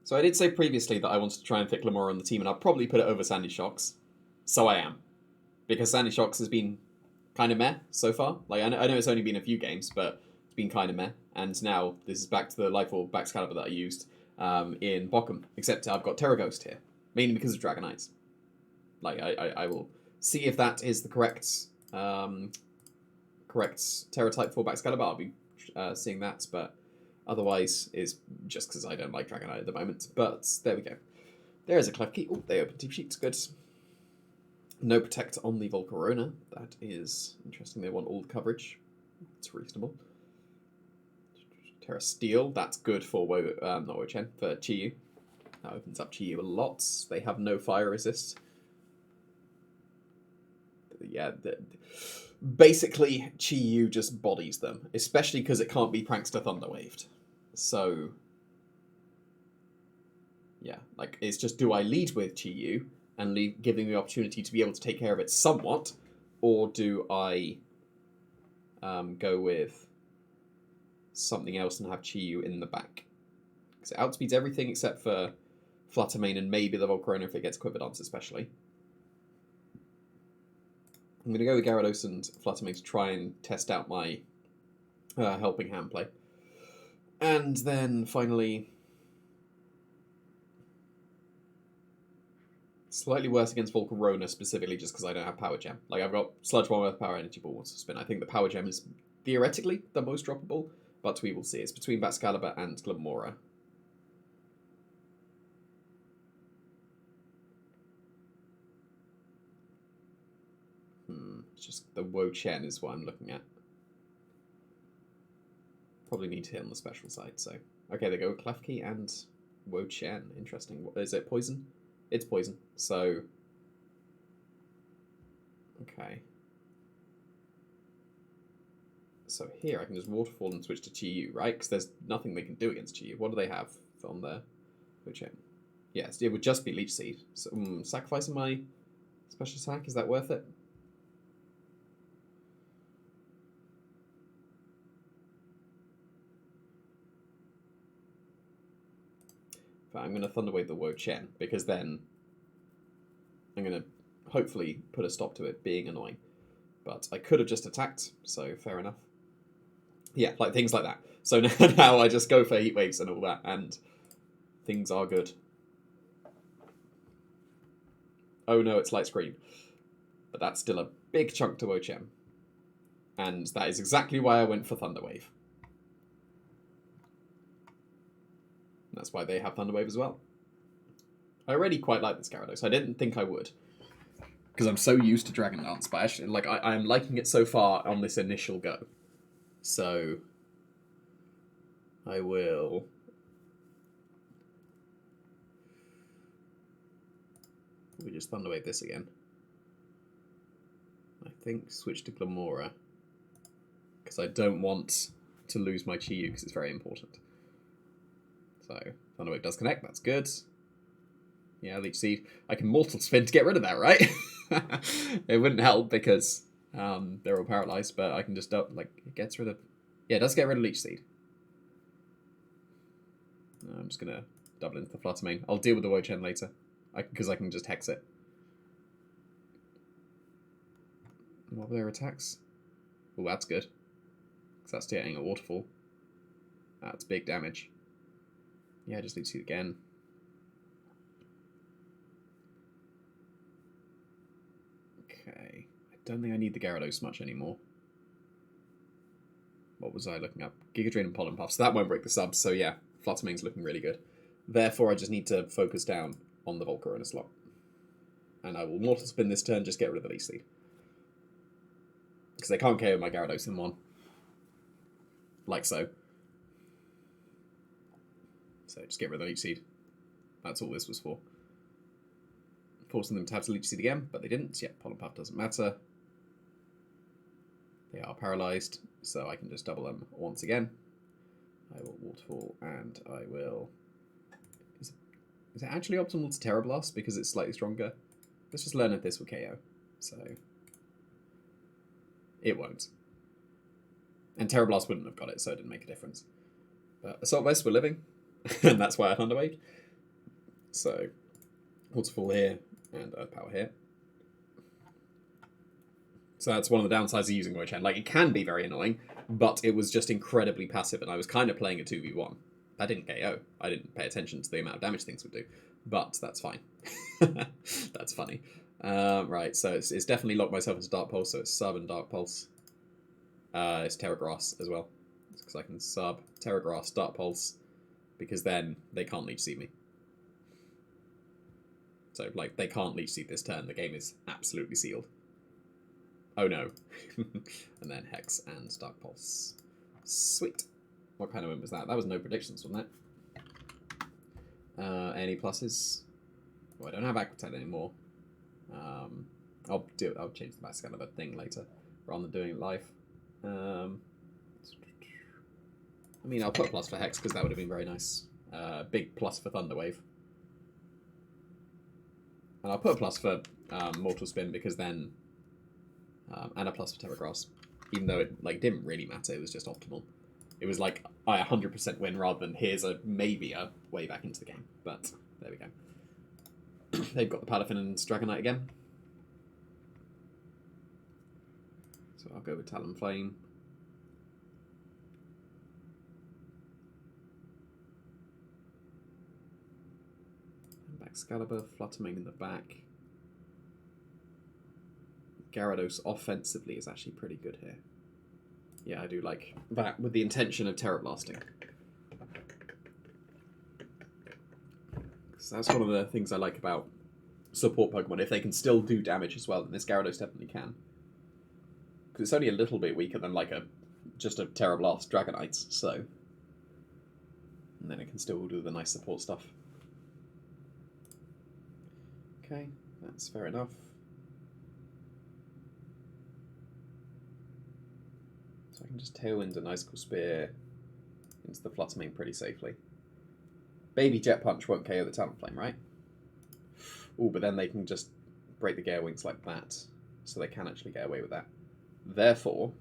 So I did say previously that I wanted to try and fit Glamora on the team, and I'll probably put it over Sandy Shocks. So I am. Because Sandy Shocks has been kind of meh so far. Like, I know it's only been a few games, but it's been kind of meh. And now this is back to the Lightfall Baxcalibur that I used in Bochum. Except I've got Terra Ghost here. Mainly because of Dragon Knights. Like, I will see if that is the correct Terra type for Baxcalibur. I'll be seeing that, but otherwise is just because I don't like Dragon Knight at the moment. But there we go. There is a clef key. Oh, they open team sheets. Good. No protect on the Volcarona. That is interesting. They want all the coverage. It's reasonable. Terra Steel. That's good for not Wo-Chien, for Chi-Yu. That opens up Chi-Yu a lot. They have no fire resist. Yeah, basically Chi-Yu just bodies them, especially because it can't be Prankster Thunderwaved. So, yeah, like, it's just, do I lead with Chi-Yu and giving the opportunity to be able to take care of it somewhat, or do I go with something else and have Chi-Yu in the back? Because it outspeeds everything except for Fluttermane and maybe the Volcarona if it gets Quiver Dance especially. I'm going to go with Gyarados and Fluttermane to try and test out my helping hand play. And then finally, slightly worse against Volcarona specifically just because I don't have Power Gem. Like, I've got Sludge Bomb with Power Energy Ball once to spin. I think the Power Gem is theoretically the most droppable, but we will see. It's between Baxcalibur and Glamora. It's just the Wo-Chien is what I'm looking at. Probably need to hit on the special side, so... Okay, they go with Klefki and Wo-Chien. Interesting. Is it poison? It's poison, so... Okay. So here I can just Waterfall and switch to Chi-Yu, right? Because there's nothing they can do against Chi-Yu. What do they have on their Wo-Chien? Yes, it would just be Leech Seed. So, sacrificing my special attack, is that worth it? But I'm going to Thunderwave the Wo-Chien, because then I'm going to hopefully put a stop to it being annoying. But I could have just attacked, so fair enough. Yeah, like things like that. So now I just go for Heat Waves and all that, and things are good. Oh no, it's Light Screen. But that's still a big chunk to Wo-Chien. And that is exactly why I went for Thunderwave. And that's why they have Thunderwave as well. I already quite like this Gyarados. I didn't think I would, because I'm so used to Dragon Dance, but actually, like, I'm liking it so far on this initial go. So, I will... We just Thunderwave this again. I think switch to Glamora, because I don't want to lose my Chi-Yu, because it's very important. So, Thunderwave does connect, that's good. Yeah, Leech Seed. I can Mortal Spin to get rid of that, right? It wouldn't help because they're all paralyzed, but I can just, like, it gets rid of... Yeah, it does get rid of Leech Seed. I'm just going to double into the Fluttermane. I'll deal with the Wo-Chien later, because I can just Hex it. What are their attacks? Oh, that's good. Because that's getting a Waterfall. That's big damage. Yeah, just Leech Seed again. Okay. I don't think I need the Gyarados much anymore. What was I looking up? Giga Drain and Pollen Puff. So that won't break the subs. So yeah, Fluttermane's looking really good. Therefore, I just need to focus down on the Volcarona slot. And I will Mortal Spin this turn, just get rid of the Leech Seed. Because they can't KO my Gyarados in one. Like so. So just get rid of the Leech Seed. That's all this was for. Forcing them to have to Leech Seed again, but they didn't. Yeah, Pollen Puff doesn't matter. They are paralyzed, so I can just double them once again. I will Waterfall, and I will... Is it actually optimal to Terra Blast because it's slightly stronger? Let's just learn if this will KO. So... It won't. And Terra Blast wouldn't have got it, so it didn't make a difference. But Assault Vest were living, and that's why I Thunderwaved. So, Waterfall here, and Earth Power here. So that's one of the downsides of using Wo-Chien. Like, it can be very annoying, but it was just incredibly passive, and I was kind of playing a 2v1. That didn't KO. I didn't pay attention to the amount of damage things would do, but that's fine. That's funny. Right, so it's definitely locked myself into Dark Pulse, so it's Sub and Dark Pulse. It's Terra Grass as well, because I can Sub, Terra Grass, Dark Pulse, because then they can't Leech Seed me. So, like, they can't Leech Seed this turn. The game is absolutely sealed. Oh no. And then Hex and Dark Pulse. Sweet. What kind of win was that? That was no predictions, wasn't it? Any pluses? Well, I don't have Aqua Tet anymore. I'll change the Excalibur thing later, rather than doing it live. I mean, I'll put a plus for Hex, because that would have been very nice. Big plus for Thunderwave. And I'll put a plus for Mortal Spin, because then... and a plus for Terra Grass. Even though it didn't really matter, it was just optimal. It was like, I 100% win, rather than here's maybe a way back into the game. But, there we go. They've got the Palafin and Dragonite again. So I'll go with Talonflame. Excalibur, Fluttermane in the back. Gyarados offensively is actually pretty good here. Yeah, I do like that, with the intention of Terra Blasting. So that's one of the things I like about support Pokemon. If they can still do damage as well, then this Gyarados definitely can. Because it's only a little bit weaker than just a Terra Blast Dragonite, so... And then it can still do the nice support stuff. Okay, that's fair enough. So I can just Tailwind an Icicle Spear into the Fluttermane pretty safely. Baby Jet Punch won't KO the Talonflame, right? Ooh, but then they can just break the Gale Wings like that. So they can actually get away with that. Therefore...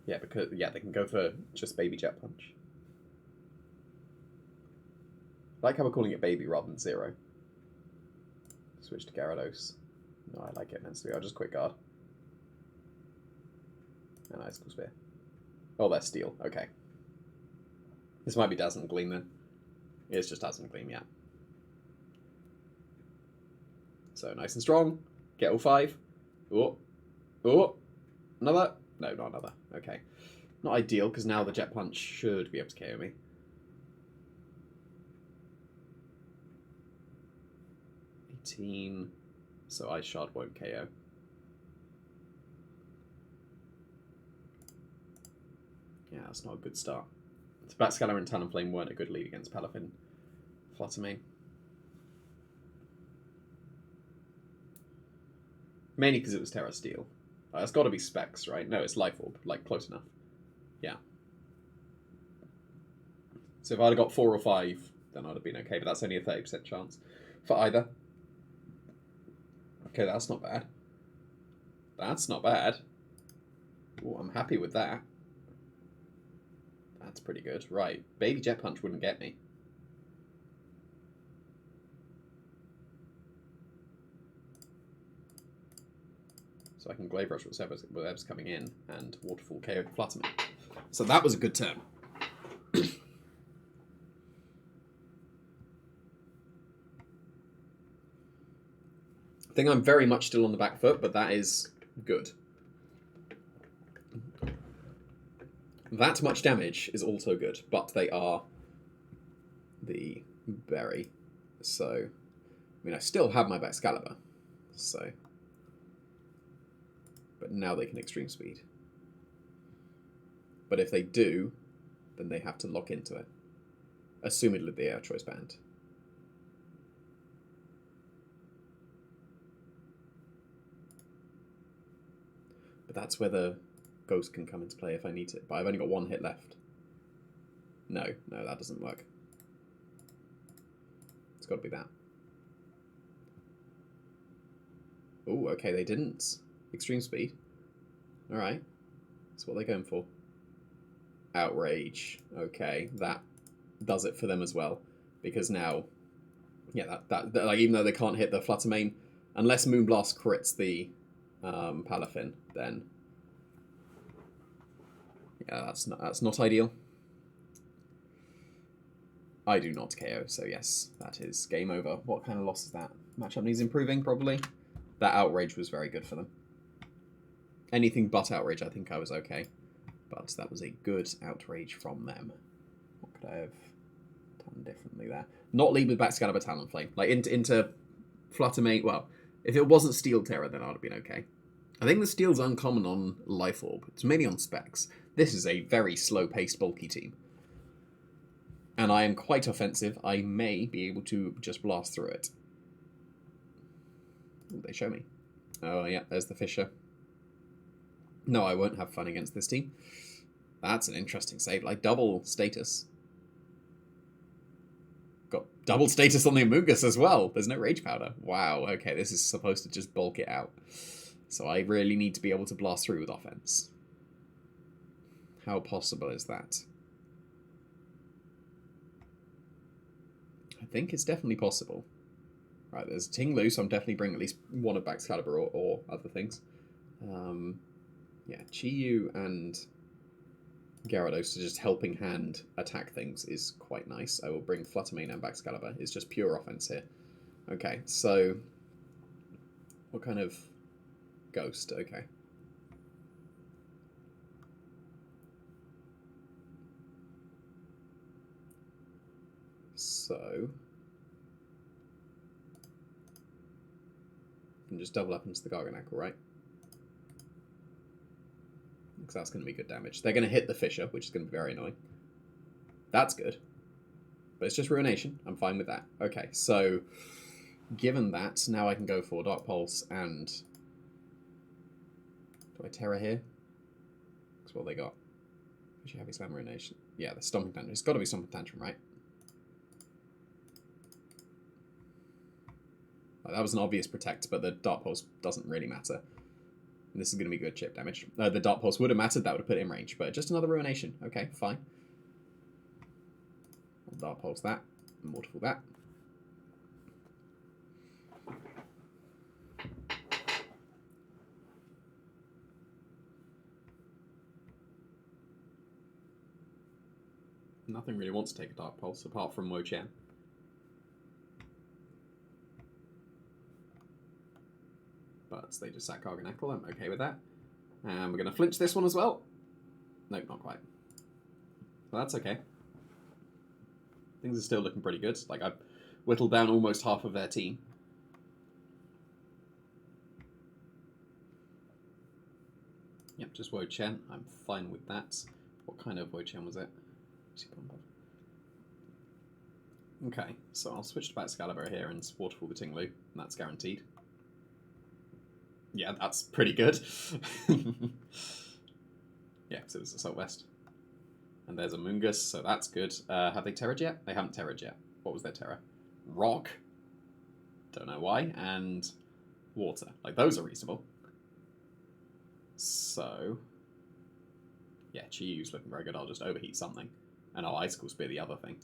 Yeah, because they can go for just Baby Jet Punch. I like how we're calling it Baby rather than Zero. Switch to Gyarados. No, I like it immensely. I'll just Quick Guard. And Icicle Spear. Oh, that's Steel. Okay. This might be Dazzling Gleam then. It's just Dazzling Gleam, yeah. So nice and strong. Get all 5. Oh. Oh. Another. No, not another. Okay. Not ideal, because now the Jet Punch should be able to KO me. So Ice Shard won't KO. Yeah, that's not a good start. So Blackscalar and Talonflame weren't a good lead against Palafin. Fluttermane. Mainly because it was Terra Steel. It's got to be Specs, right? No, it's Life Orb. Close enough. Yeah. So if I'd have got 4 or 5, then I'd have been okay, but that's only a 30% chance for either. Okay, that's not bad. That's not bad. Ooh, I'm happy with that. That's pretty good. Right, Baby Jet Punch wouldn't get me. So I can Glaive Rush with whatever's coming in, and Waterfall KO Fluttermane. So that was a good turn. I think I'm very much still on the back foot, but that is good. That much damage is also good, but they are the berry. So, I mean, I still have my Excalibur, so... But now they can Extreme Speed. But if they do, then they have to lock into it. Assumedly the Air Choice Band. But that's where the Ghost can come into play if I need it. But I've only got 1 hit left. No, that doesn't work. It's got to be that. Oh, okay, they didn't. Extreme speed. Alright. That's what they're going for. Outrage. Okay, that does it for them as well. Because now, yeah, that like, even though they can't hit the Flutter Mane, unless Moonblast crits the palafin, then yeah, that's not ideal. I do not KO, so yes, that is game over. What kind of loss is that? Matchup needs improving, probably. That outrage was very good for them. Anything but outrage, I think I was okay. But that was a good outrage from them. What could I have done differently there? Not lead with Backscalibur Talonflame. Like, into Flutter Mane. Well, if it wasn't Steel Terror, then I would have been okay. I think the Steel's uncommon on Life Orb. It's mainly on Specs. This is a very slow-paced, bulky team. And I am quite offensive. I may be able to just blast through it. Ooh, they show me. Oh, yeah, there's the Fisher. No, I won't have fun against this team. That's an interesting save. Like, double status. Got double status on the Amoonguss as well. There's no Rage Powder. Wow, okay, this is supposed to just bulk it out. So I really need to be able to blast through with offense. How possible is that? I think it's definitely possible. Right, there's Tinglu, so I'm definitely bringing at least one of Backscalibur or other things. Yeah, Chiyu and Gyarados to just helping hand attack things is quite nice. I will bring Flutter Mane and Backscalibur. It's just pure offense here. Okay, so what kind of ghost? Okay. So you can just double up into the Garganackle, right? Because that's going to be good damage. They're going to hit the Fisher, which is going to be very annoying. That's good. But it's just Ruination. I'm fine with that. Okay, so given that, now I can go for Dark Pulse and... Do I Terra here? That's what they got. Actually, Heavy Slam, Ruination. Yeah, the Stomping Tantrum. It's got to be Stomping Tantrum, right? Like, that was an obvious Protect, but the Dark Pulse doesn't really matter. And this is going to be good chip damage. The Dark Pulse would have mattered, that would have put it in range, but just another Ruination. Okay, fine. I'll Dark Pulse that, Mortal that. Nothing really wants to take a Dark Pulse apart from Wo-Chien. But they just sack Garganackle. I'm okay with that. And we're going to flinch this one as well. Nope, not quite. Well, that's okay. Things are still looking pretty good. Like, I've whittled down almost half of their team. Yep, just Wo-Chien. I'm fine with that. What kind of Wo-Chien was it? Okay, so I'll switch to Backscalibur here and Waterfall the Tinglu, and that's guaranteed. Yeah, that's pretty good. Yeah, so there's Assault Vest. And there's a Amoonguss, so that's good. Have they terra'd yet? They haven't terra'd yet. What was their terror? Rock. Don't know why. And water. Like, those are reasonable. So, yeah, Chiyu's looking very good. I'll just overheat something. And I'll Icicle Spear the other thing.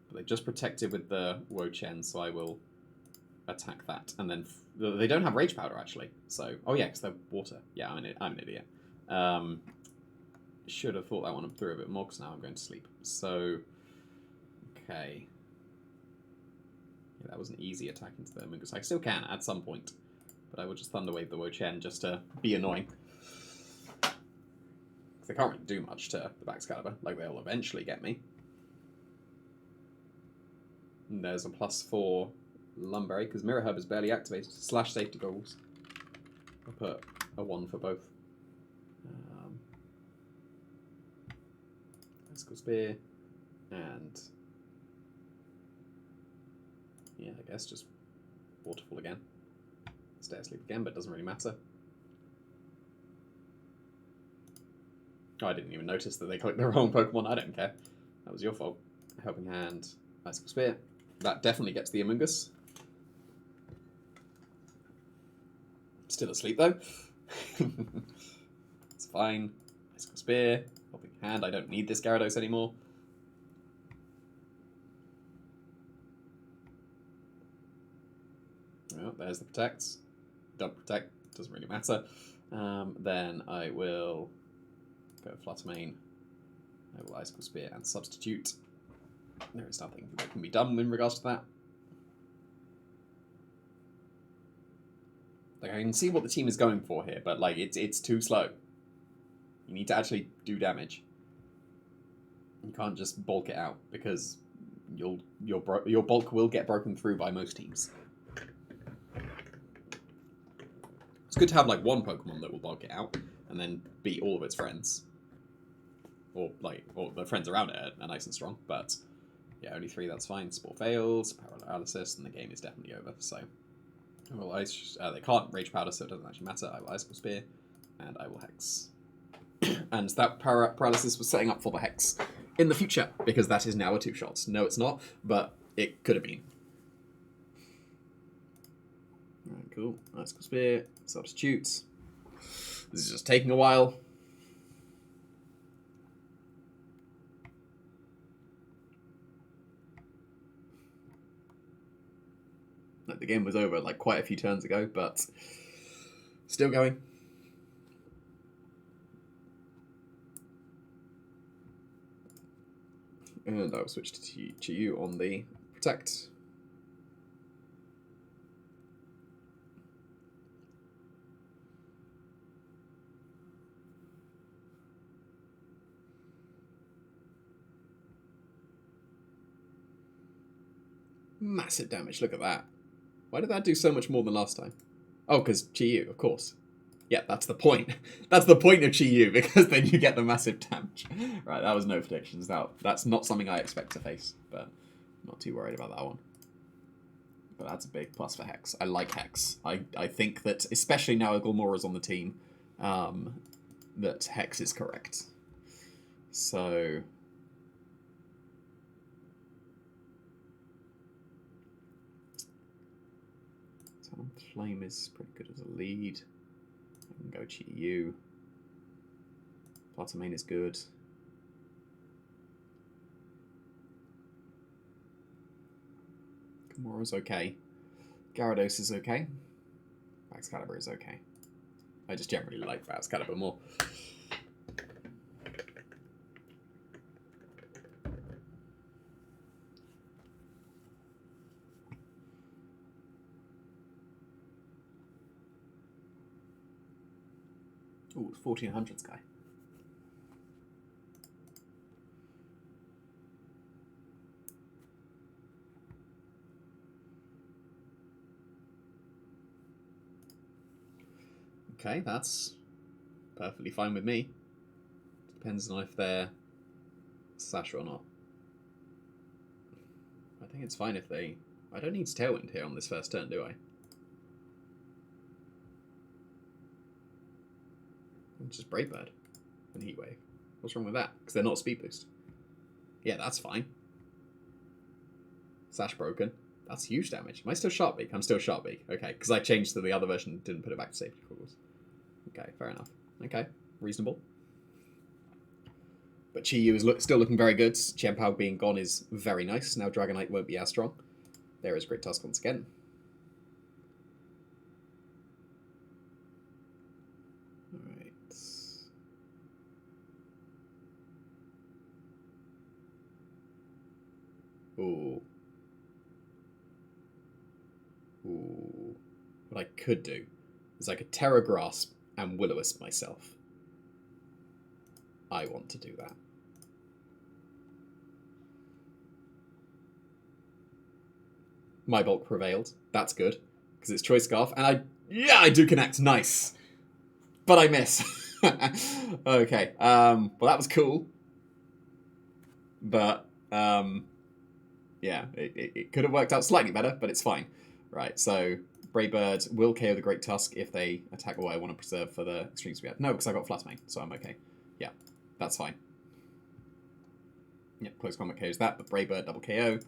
But they just protected with the Wo-Chien, so I will attack that. And then they don't have Rage Powder, actually. So, oh yeah, because they're water. Yeah, I'm an idiot. Should have thought that one through a bit more, because now I'm going to sleep. So, okay. Yeah, that was an easy attack into the Amoonguss. I still can at some point. But I will just Thunder Wave the Wo-Chien just to be annoying. They can't really do much to the Backscalibur. Like, they'll eventually get me. And there's a +4 Lumberry, because Mirror Herb is barely activated. Slash Safety Goggles. I'll put a 1 for both. Icicle Spear. And... yeah, I guess just Waterfall again. Stay asleep again, but it doesn't really matter. Oh, I didn't even notice that they clicked the wrong Pokemon. I don't care. That was your fault. Helping Hand, Icicle Spear. That definitely gets the Amoonguss. Still asleep, though. It's fine. Icicle Spear. Helping Hand. I don't need this Gyarados anymore. Well, there's the Protects. Don't Protect. Doesn't really matter. Then I will go Flutter Mane. I will Icicle Spear and Substitute. There is nothing that can be done in regards to that. Like, I can see what the team is going for here, but like it's too slow. You need to actually do damage. You can't just bulk it out because your bulk will get broken through by most teams. It's good to have like one Pokemon that will bulk it out and then beat all of its friends, or the friends around it are nice and strong. But yeah, only 3. That's fine. Spore fails, paralysis, and the game is definitely over. So. Well, they can't Rage Powder, so it doesn't actually matter. I will Icicle Spear, and I will Hex. And that paralysis was setting up for the Hex in the future, because that is now a 2-shot. No, it's not, but it could have been. Alright, cool. Icicle Spear, Substitute. This is just taking a while. Like, the game was over like quite a few turns ago, but still going. And I will switch to you on the Protect. Massive damage, look at that. Why did that do so much more than last time? Oh, because Chi-Yu, of course. Yeah, that's the point. That's the point of Chi-Yu, because then you get the massive damage. Right, that was no predictions. That's not something I expect to face, but I'm not too worried about that one. But that's a big plus for Hex. I like Hex. I think that, especially now Gilmora's on the team, that Hex is correct. So... Flame is pretty good as a lead. I can go Chi-Yu. Flutter Mane is good. Gamora's okay. Gyarados is okay. Excalibur is okay. I just generally like Excalibur more. Ooh, 1400s guy. Okay, that's perfectly fine with me. Depends on if they're Sash or not. I think it's fine if they... I don't need Tailwind here on this first turn, do I? It's just Brave Bird and Heat Wave. What's wrong with that? Because they're not Speed Boost. Yeah, that's fine. Sash broken. That's huge damage. Am I still Sharp Beak? I'm still Sharp Beak. Okay, because I changed to the other version and didn't put it back to safety calls. Okay, fair enough. Okay, reasonable. But Chi-Yu is still looking very good. Chien-Pao being gone is very nice. Now Dragonite won't be as strong. There is Great Tusk once again. Alright. Ooh. Ooh. What I could do is I could Terra Grasp and Will-O-Wisp myself. I want to do that. My bulk prevailed. That's good. Because it's Choice Scarf. And I do connect. Nice. But I miss. Okay. Well, that was cool. But, yeah, it could have worked out slightly better, but it's fine. Right, so Brave Bird will KO the Great Tusk if they attack what I want to preserve for the Extreme Speed. No, because I got Flutter Mane, so I'm okay. Yeah, that's fine. Yep, Close Combat KOs that, but Brave Bird double KO.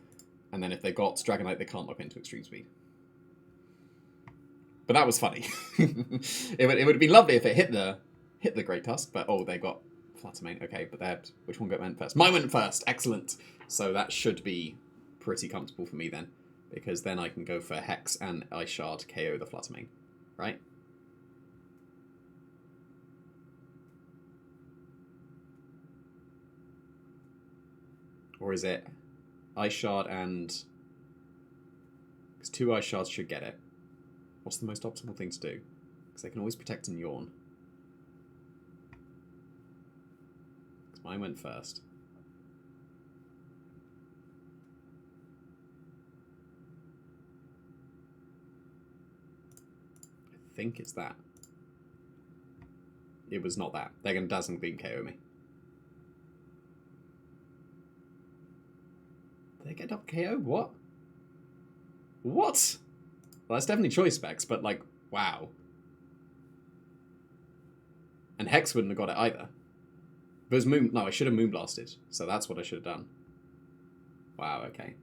And then if they've got Dragonite, they can't lock into Extreme Speed. But that was funny. it would have been lovely if it hit the Great Tusk, but oh, they got Fluttermane. Okay, but they had, which one went first? Mine went first. Excellent. So that should be pretty comfortable for me then, because then I can go for Hex and Ice Shard KO the Fluttermane, right? Or is it Ice Shard and... because 2 Ice Shards should get it. What's the most optimal thing to do? Because they can always protect and yawn. Because mine went first. I think it's that. It was not that. They're going to Dazzling Gleam KO me. Did they get up KO? What? What? Well, that's definitely choice specs, but like, wow. And Hex wouldn't have got it either. If it was Moon... no, I should have Moonblasted. So that's what I should have done. Wow, okay.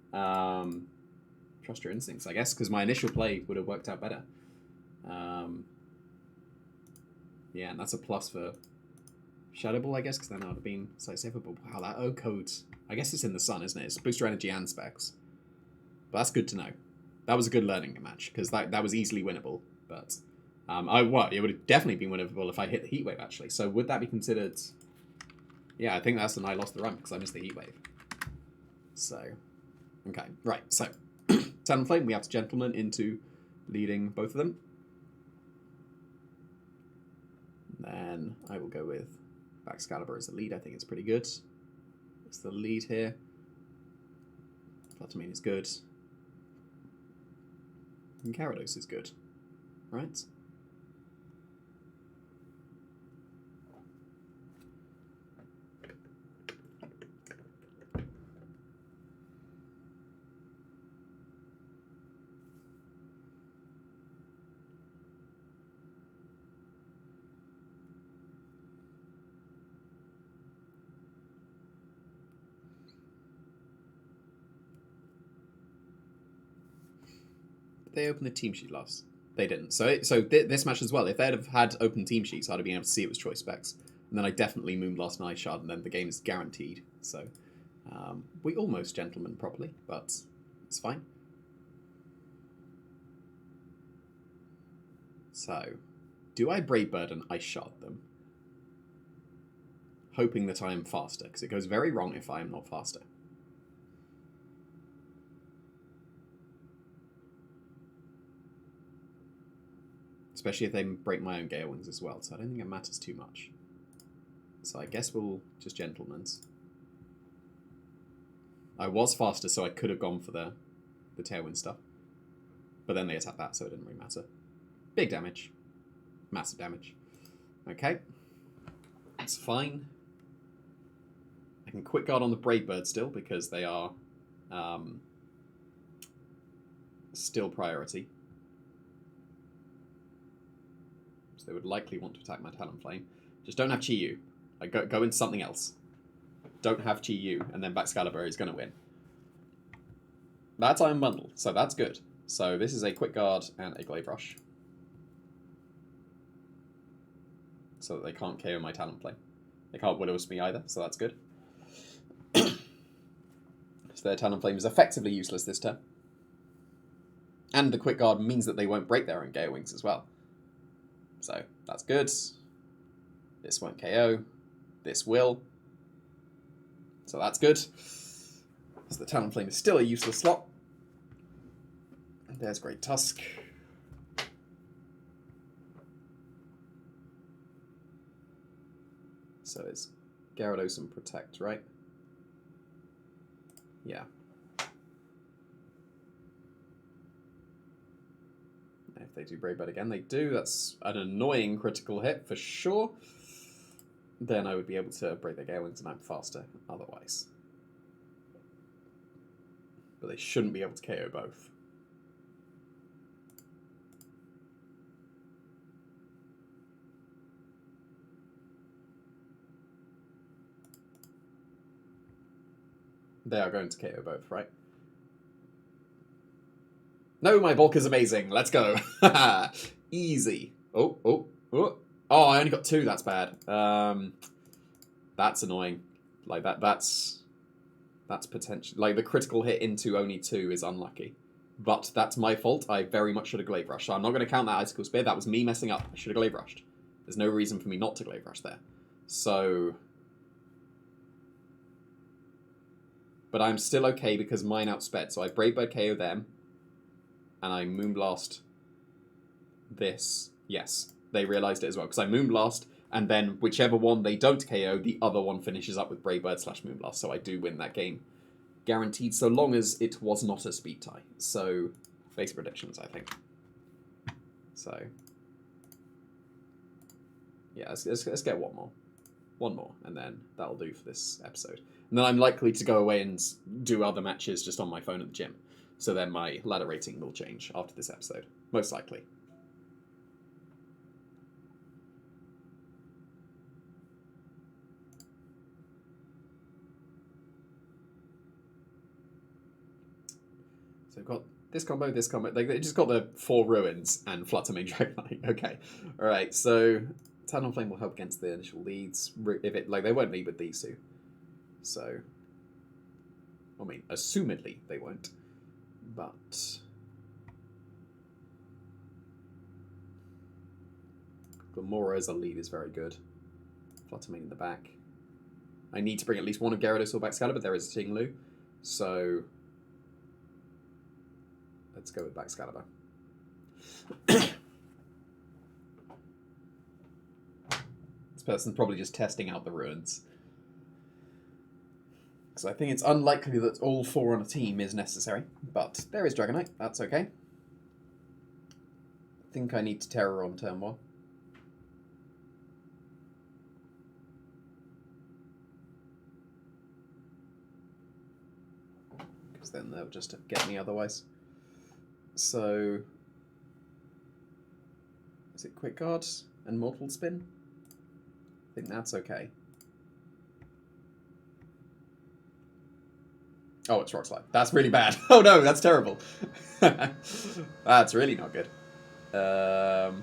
Trust your instincts, I guess, because my initial play would have worked out better. Yeah, and that's a plus for Shadow Ball, I guess, because then I would have been slightly safer. But wow, that O code... I guess it's in the sun, isn't it? It's booster energy and specs. But that's good to know. That was a good learning match, because that was easily winnable. But it would have definitely been winnable if I hit the Heat Wave, actually. So would that be considered... yeah, I think that's when I lost the run, because I missed the Heat Wave. So, okay, right. So, Talonflame, we have to Gentleman into leading both of them. Then I will go with Excalibur as the lead. I think it's pretty good. It's the lead here. Fluttermane is good. And Gyarados is good. Right? They opened the team sheet last. They didn't. So this match as well, if they'd have had open team sheets, I'd have been able to see it was choice specs. And then I definitely Moonblast and Ice Shard, and then the game is guaranteed. So we almost Gentleman properly, but it's fine. So, do I Brave Bird and Ice Shard them? Hoping that I am faster, because it goes very wrong if I am not faster. Especially if they break my own Gale Wings as well, so I don't think it matters too much. So I guess we'll just Gentleman's. I was faster, so I could have gone for the Tailwind stuff. But then they attacked that, so it didn't really matter. Big damage. Massive damage. Okay. That's fine. I can Quick Guard on the Brave Bird still, because they are still priority. They would likely want to attack my Talonflame. Just don't have Chi-Yu. Like, go into something else. Don't have Chi-Yu, and then Excalibur is going to win. That's Iron Bundle, so that's good. So this is a Quick Guard and a Glaive Rush. So that they can't KO my Talonflame. They can't Will-O-Wisp me either, so that's good. So their Talonflame is effectively useless this turn. And the Quick Guard means that they won't break their own Gale Wings as well. So, that's good. This won't KO. This will. So that's good. So the Talonflame is still a useless slot. There's Great Tusk. So it's Gyarados and Protect, right? Yeah. If they do Brave Bird again, they do. That's an annoying critical hit for sure. Then I would be able to break their Gale Wings and I'm faster otherwise. But they shouldn't be able to KO both. They are going to KO both, right? No, my bulk is amazing. Let's go. Easy. Oh, oh, oh. Oh, I only got 2. That's bad. That's annoying. Like, that's potential. Like, the critical hit into only 2 is unlucky. But that's my fault. I very much should have glaive rushed. So I'm not going to count that icicle spear. That was me messing up. I should have glaive rushed. There's no reason for me not to glaive rush there. So... But I'm still okay because mine outsped. So I Brave Bird KO them. And I Moonblast this. Yes, they realised it as well. Because I Moonblast, and then whichever one they don't KO, the other one finishes up with Brave Bird / Moonblast. So I do win that game. Guaranteed, so long as it was not a speed tie. So, base predictions, I think. So, yeah, let's get one more. One more, and then that'll do for this episode. And then I'm likely to go away and do other matches just on my phone at the gym. So then my ladder rating will change after this episode. Most likely. So we've got this combo, this combo. They just got the 4 ruins and Flutter Main Dragonite. Okay. Alright, so Eternal Flame will help against the initial leads. If it they won't lead with these 2. So I mean, assumedly they won't. But Glamora as a lead is very good. Flutter Main in the back. I need to bring at least one of Gyarados or Baxcalibur. There is a Tinglu. So let's go with Baxcalibur. This person's probably just testing out the ruins. Because I think it's unlikely that all 4 on a team is necessary. But there is Dragonite. That's okay. I think I need to Terror on turn 1. Because then they'll just get me otherwise. So, is it Quick Guard and Mortal Spin? I think that's okay. Oh, it's Rock Slide. That's really bad. Oh no, that's terrible. That's really not good. Well,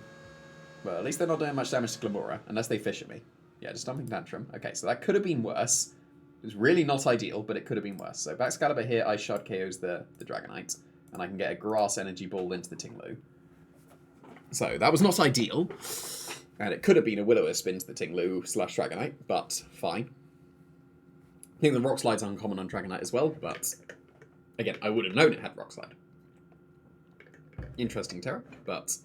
at least they're not doing much damage to Glamora, unless they fish at me. Yeah, just Dumping Tantrum. Okay, so that could have been worse. It was really not ideal, but it could have been worse. So Baxcalibur here, Ice Shard KOs the Dragonite, and I can get a Grass Energy Ball into the Tinglu. So that was not ideal. And it could have been a Will-O-Wisp into the Tinglu / Dragonite, but fine. I think the Rock Slide's uncommon on Dragonite as well, but again, I would have known it had Rock Slide. Interesting terror, but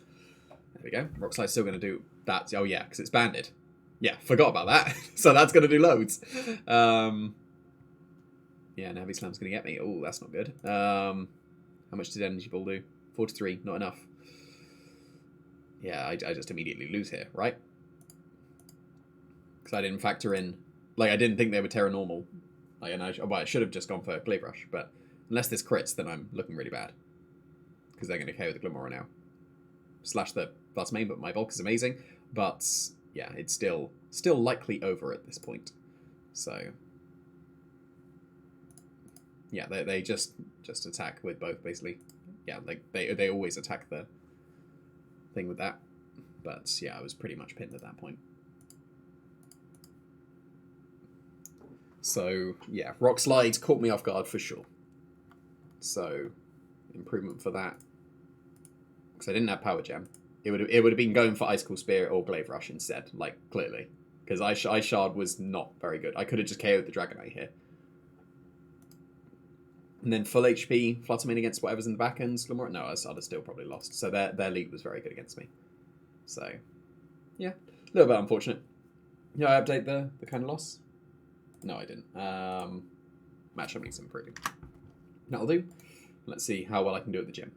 there we go. Rock Slide's still going to do that. Oh yeah, because it's banded. Yeah, forgot about that. So that's going to do loads. Yeah, and Heavy Slam's going to get me. Oh, that's not good. How much did Energy Ball do? 43, not enough. Yeah, I just immediately lose here, right? Because I didn't factor in... Like, I didn't think they were Terra Normal. Like, and I should have just gone for Glaive Rush, but unless this crits, then I'm looking really bad. Because they're going to KO the Glamora now. Slash the Flutter Main, but my Bulk is amazing. But, yeah, it's still likely over at this point. So, yeah, they just attack with both, basically. Yeah, like, they always attack the thing with that. But, yeah, I was pretty much pinned at that point. So, yeah, Rock Slide caught me off guard for sure. So, improvement for that. Because I didn't have Power Gem. It would have been going for Icicle Spear or Glaive Rush instead, like, clearly. Because Ice Shard was not very good. I could have just KO'd the Dragonite here. And then full HP, Flutter Main against whatever's in the back end. No, I'd have still probably lost. So their lead was very good against me. So, yeah, a little bit unfortunate. Yeah, I update the kind of loss. No, I didn't. Matchup needs improving. That'll do. Let's see how well I can do at the gym.